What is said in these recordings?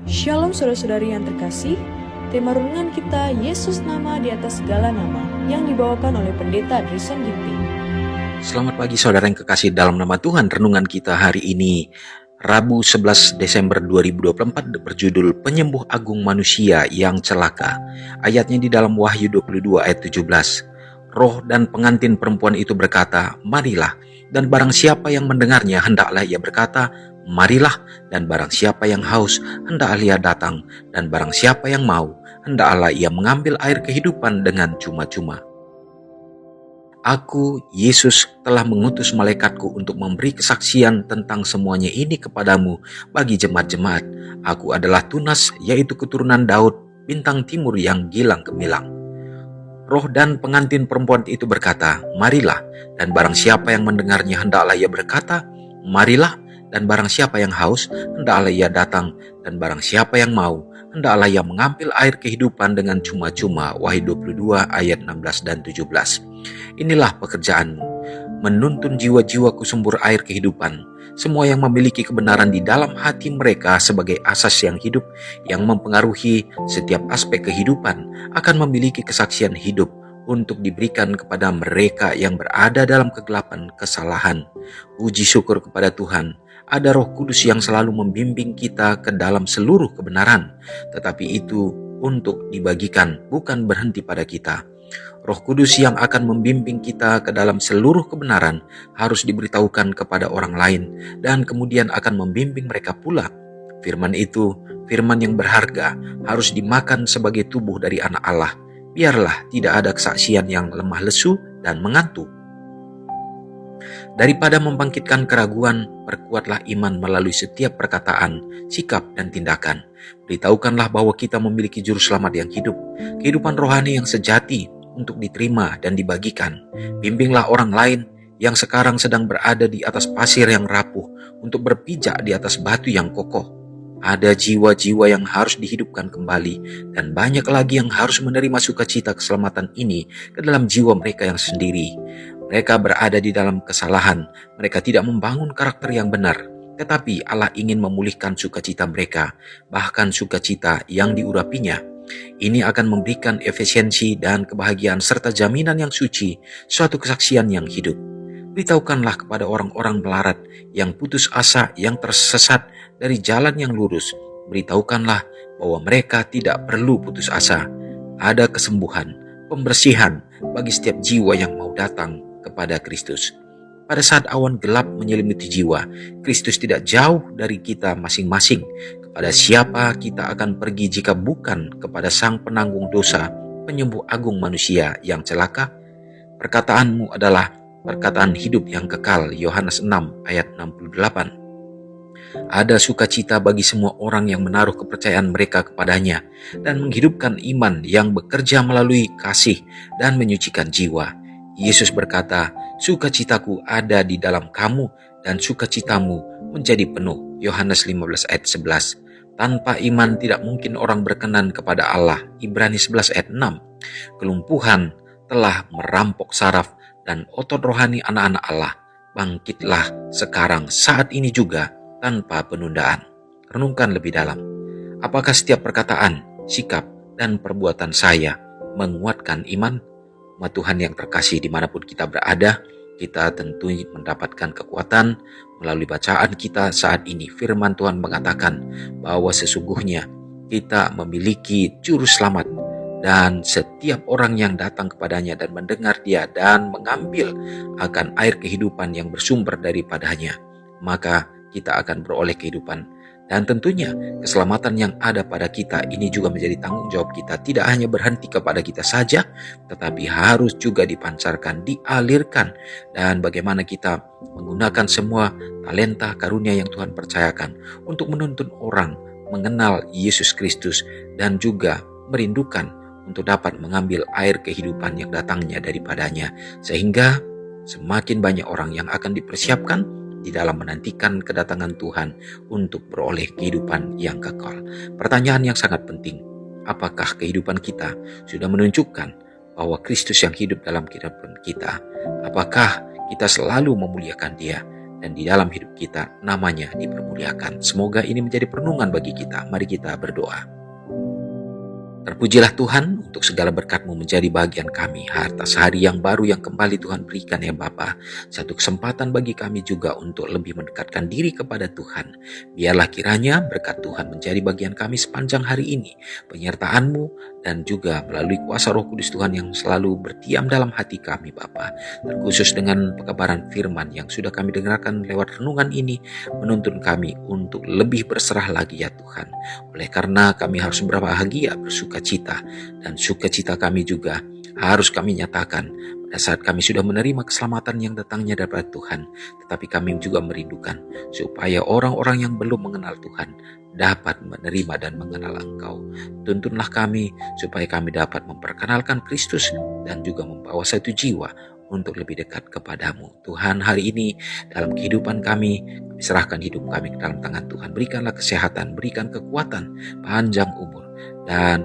Shalom saudara-saudari yang terkasih, tema renungan kita Yesus nama di atas segala nama yang dibawakan oleh Pendeta Drison Ginting. Selamat pagi saudara yang kekasih dalam nama Tuhan. Renungan kita hari ini Rabu 11 Desember 2024 berjudul Penyembuh Agung Manusia yang Celaka. Ayatnya di dalam Wahyu 22 ayat 17. Roh dan pengantin perempuan itu berkata, "Marilah." Dan barang siapa yang mendengarnya hendaklah ia berkata, "Marilah." Dan barang siapa yang haus hendaklah ia datang. Dan barang siapa yang mau hendaklah ia mengambil air kehidupan dengan cuma-cuma. Aku, Yesus, telah mengutus malaikatku untuk memberi kesaksian tentang semuanya ini kepadamu bagi jemaat-jemaat. Aku adalah Tunas, yaitu keturunan Daud, bintang timur yang gilang gemilang. Roh dan pengantin perempuan itu berkata, "Marilah." Dan barang siapa yang mendengarnya hendaklah ia berkata, "Marilah." Dan barang siapa yang haus hendaklah ia datang. Dan barang siapa yang mau hendaklah ia mengambil air kehidupan dengan cuma-cuma. Wahyu 22 ayat 16 dan 17. Inilah pekerjaanmu, menuntun jiwa-jiwa ke sumber air kehidupan. Semua yang memiliki kebenaran di dalam hati mereka sebagai asas yang hidup, yang mempengaruhi setiap aspek kehidupan, akan memiliki kesaksian hidup untuk diberikan kepada mereka yang berada dalam kegelapan kesalahan. Puji syukur kepada Tuhan, ada Roh Kudus yang selalu membimbing kita ke dalam seluruh kebenaran, tetapi itu untuk dibagikan, bukan berhenti pada kita. Roh Kudus yang akan membimbing kita ke dalam seluruh kebenaran harus diberitahukan kepada orang lain dan kemudian akan membimbing mereka pula. Firman itu, firman yang berharga, harus dimakan sebagai tubuh dari anak Allah. Biarlah tidak ada kesaksian yang lemah lesu dan mengantuk. Daripada membangkitkan keraguan, perkuatlah iman melalui setiap perkataan, sikap, dan tindakan. Beritahukanlah bahwa kita memiliki juru selamat yang hidup, kehidupan rohani yang sejati untuk diterima dan dibagikan. Bimbinglah orang lain yang sekarang sedang berada di atas pasir yang rapuh untuk berpijak di atas batu yang kokoh. Ada jiwa-jiwa yang harus dihidupkan kembali dan banyak lagi yang harus menerima sukacita keselamatan ini ke dalam jiwa mereka yang sendiri. Mereka berada di dalam kesalahan, mereka tidak membangun karakter yang benar, tetapi Allah ingin memulihkan sukacita mereka, bahkan sukacita yang diurapinya. Ini akan memberikan efisiensi dan kebahagiaan serta jaminan yang suci, suatu kesaksian yang hidup. Beritahukanlah kepada orang-orang melarat yang putus asa, yang tersesat dari jalan yang lurus. Beritahukanlah bahwa mereka tidak perlu putus asa. Ada kesembuhan, pembersihan bagi setiap jiwa yang mau datang kepada Kristus. Pada saat awan gelap menyelimuti jiwa, Kristus tidak jauh dari kita masing-masing. Kepada siapa kita akan pergi jika bukan kepada Sang Penanggung Dosa, Penyembuh Agung Manusia yang celaka? Perkataanmu adalah perkataan hidup yang kekal. Yohanes 6 ayat 68. Ada sukacita bagi semua orang yang menaruh kepercayaan mereka kepadanya dan menghidupkan iman yang bekerja melalui kasih dan menyucikan jiwa. Yesus berkata, "Sukacitaku ada di dalam kamu dan sukacitamu menjadi penuh." Yohanes 15 ayat 11. Tanpa iman tidak mungkin orang berkenan kepada Allah. Ibrani 11 ayat 6. Kelumpuhan telah merampok saraf dan otot rohani anak-anak Allah. Bangkitlah sekarang, saat ini juga, tanpa penundaan. Renungkan lebih dalam. Apakah setiap perkataan, sikap, dan perbuatan saya menguatkan iman? Tuhan yang terkasih, dimanapun kita berada, kita tentu mendapatkan kekuatan melalui bacaan kita saat ini. Firman Tuhan mengatakan bahwa sesungguhnya kita memiliki juru selamat, dan setiap orang yang datang kepadanya dan mendengar dia dan mengambil akan air kehidupan yang bersumber daripadanya, maka kita akan beroleh kehidupan. Dan tentunya keselamatan yang ada pada kita ini juga menjadi tanggung jawab kita. Tidak hanya berhenti kepada kita saja, tetapi harus juga dipancarkan, dialirkan. Dan bagaimana kita menggunakan semua talenta karunia yang Tuhan percayakan untuk menuntun orang mengenal Yesus Kristus dan juga merindukan untuk dapat mengambil air kehidupan yang datangnya daripadanya. Sehingga semakin banyak orang yang akan dipersiapkan di dalam menantikan kedatangan Tuhan untuk beroleh kehidupan yang kekal. Pertanyaan yang sangat penting, apakah kehidupan kita sudah menunjukkan bahwa Kristus yang hidup dalam kehidupan kita? Apakah kita selalu memuliakan Dia? dan di dalam hidup kita namanya dipermuliakan. Semoga ini menjadi perenungan bagi kita. Mari kita berdoa. Terpujilah Tuhan untuk segala berkat-Mu menjadi bagian kami. Atas hari yang baru yang kembali Tuhan berikan ya Bapa. Satu kesempatan bagi kami juga untuk lebih mendekatkan diri kepada Tuhan. Biarlah kiranya berkat Tuhan menjadi bagian kami sepanjang hari ini. Penyertaan-Mu dan juga melalui kuasa Roh Kudus Tuhan yang selalu berdiam dalam hati kami Bapa. Terkhusus dengan pekabaran firman yang sudah kami dengarkan lewat renungan ini, menuntun kami untuk lebih berserah lagi ya Tuhan. Oleh karena kami harus berbahagia, bersukacita, dan sukacita kami juga harus kami nyatakan pada saat kami sudah menerima keselamatan yang datangnya dari Tuhan. Tetapi kami juga merindukan supaya orang-orang yang belum mengenal Tuhan dapat menerima dan mengenal Engkau. Tuntunlah kami supaya kami dapat memperkenalkan Kristus dan juga membawa satu jiwa untuk lebih dekat kepadamu. Tuhan, hari ini dalam kehidupan kami serahkan hidup kami ke dalam tangan Tuhan. Berikanlah kesehatan, berikan kekuatan, panjang umur. Dan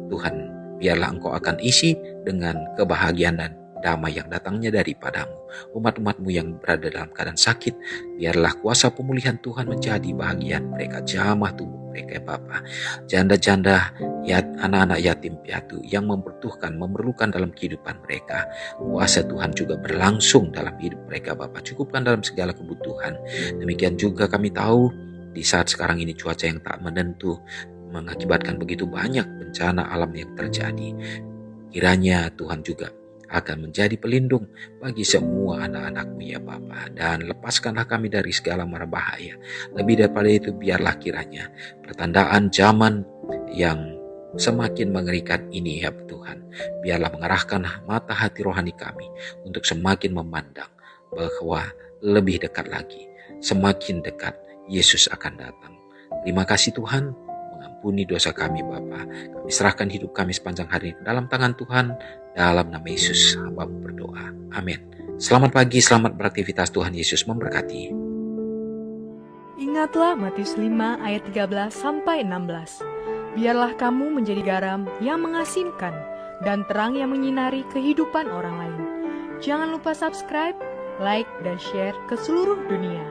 Tuhan, biarlah Engkau akan isi dengan kebahagiaan dan damai yang datangnya daripadamu. Umat-umat-Mu yang berada dalam keadaan sakit, biarlah kuasa pemulihan Tuhan menjadi bahagian mereka, jamah tubuh mereka ya Bapa. Janda-janda, anak-anak yatim piatu yang membutuhkan, memerlukan dalam kehidupan mereka, kuasa Tuhan juga berlangsung dalam hidup mereka Bapa. Cukupkan dalam segala kebutuhan. Demikian juga kami tahu di saat sekarang ini cuaca yang tak menentu mengakibatkan begitu banyak bencana alam yang terjadi. Kiranya Tuhan juga akan menjadi pelindung bagi semua anak-anak-Mu ya Bapa. Dan lepaskanlah kami dari segala mara bahaya. Lebih daripada itu, biarlah kiranya pertandaan zaman yang semakin mengerikan ini ya Tuhan, biarlah mengarahkan mata hati rohani kami untuk semakin memandang bahwa lebih dekat lagi, semakin dekat Yesus akan datang. Terima kasih Tuhan, mengampuni dosa kami Bapa. Kami serahkan hidup kami sepanjang hari ini dalam tangan Tuhan. Dalam nama Yesus hamba berdoa. Amin. Selamat pagi, selamat beraktivitas. Tuhan Yesus memberkati. Ingatlah Matius 5 ayat 13-16. Biarlah kamu menjadi garam yang mengasinkan dan terang yang menyinari kehidupan orang lain. Jangan lupa subscribe, like, dan share ke seluruh dunia.